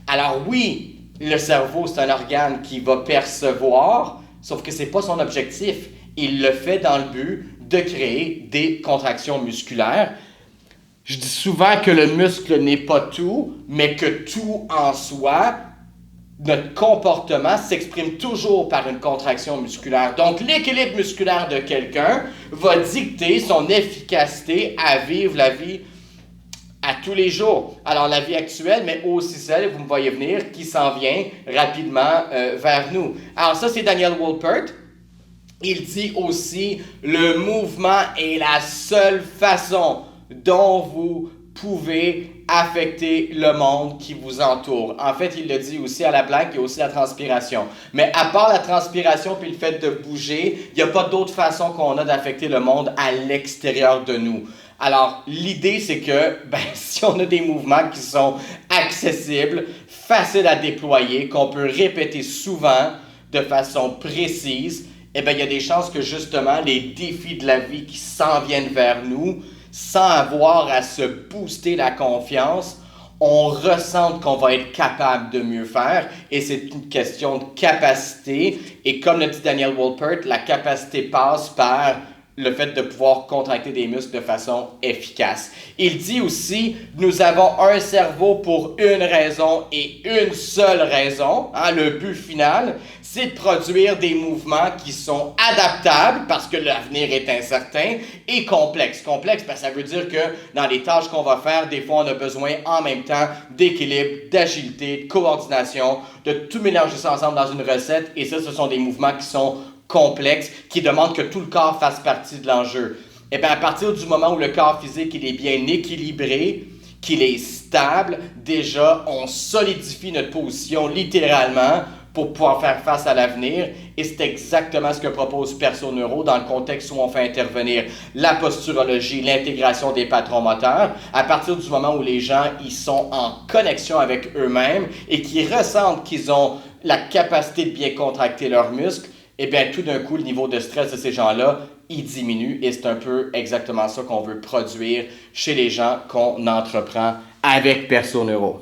Alors oui, le cerveau, c'est un organe qui va percevoir, sauf que ce n'est pas son objectif. Il le fait dans le but de créer des contractions musculaires. Je dis souvent que le muscle n'est pas tout, mais que tout en soi, notre comportement s'exprime toujours par une contraction musculaire. Donc, l'équilibre musculaire de quelqu'un va dicter son efficacité à vivre la vie à tous les jours. Alors, la vie actuelle, mais aussi celle, vous me voyez venir, qui s'en vient rapidement vers nous. Alors, ça, c'est Daniel Wolpert. Il dit aussi, le mouvement est la seule façon dont vous pouvez affecter le monde qui vous entoure. En fait, il le dit aussi à la blague, il y a aussi la transpiration. Mais à part la transpiration puis le fait de bouger, il n'y a pas d'autre façon qu'on a d'affecter le monde à l'extérieur de nous. Alors, l'idée, c'est que si on a des mouvements qui sont accessibles, faciles à déployer, qu'on peut répéter souvent de façon précise, il y a des chances que justement les défis de la vie qui s'en viennent vers nous, sans avoir à se booster la confiance, on ressent qu'on va être capable de mieux faire et c'est une question de capacité. Et comme le dit Daniel Wolpert, la capacité passe par le fait de pouvoir contracter des muscles de façon efficace. Il dit aussi, nous avons un cerveau pour une raison et une seule raison. Le but final, c'est de produire des mouvements qui sont adaptables parce que l'avenir est incertain et complexes. Complexe, parce que ça veut dire que dans les tâches qu'on va faire, des fois, on a besoin en même temps d'équilibre, d'agilité, de coordination, de tout mélanger ça ensemble dans une recette. Et ça, ce sont des mouvements qui sont complexes, qui demandent que tout le corps fasse partie de l'enjeu. Et bien, à partir du moment où le corps physique il est bien équilibré, qu'il est stable, déjà, on solidifie notre position littéralement pour pouvoir faire face à l'avenir. Et c'est exactement ce que propose PersoNeuro dans le contexte où on fait intervenir la posturologie, l'intégration des patrons moteurs. À partir du moment où les gens ils sont en connexion avec eux-mêmes et qu'ils ressentent qu'ils ont la capacité de bien contracter leurs muscles, et bien tout d'un coup, le niveau de stress de ces gens-là, il diminue et c'est un peu exactement ça qu'on veut produire chez les gens qu'on entreprend avec PersoNeuro.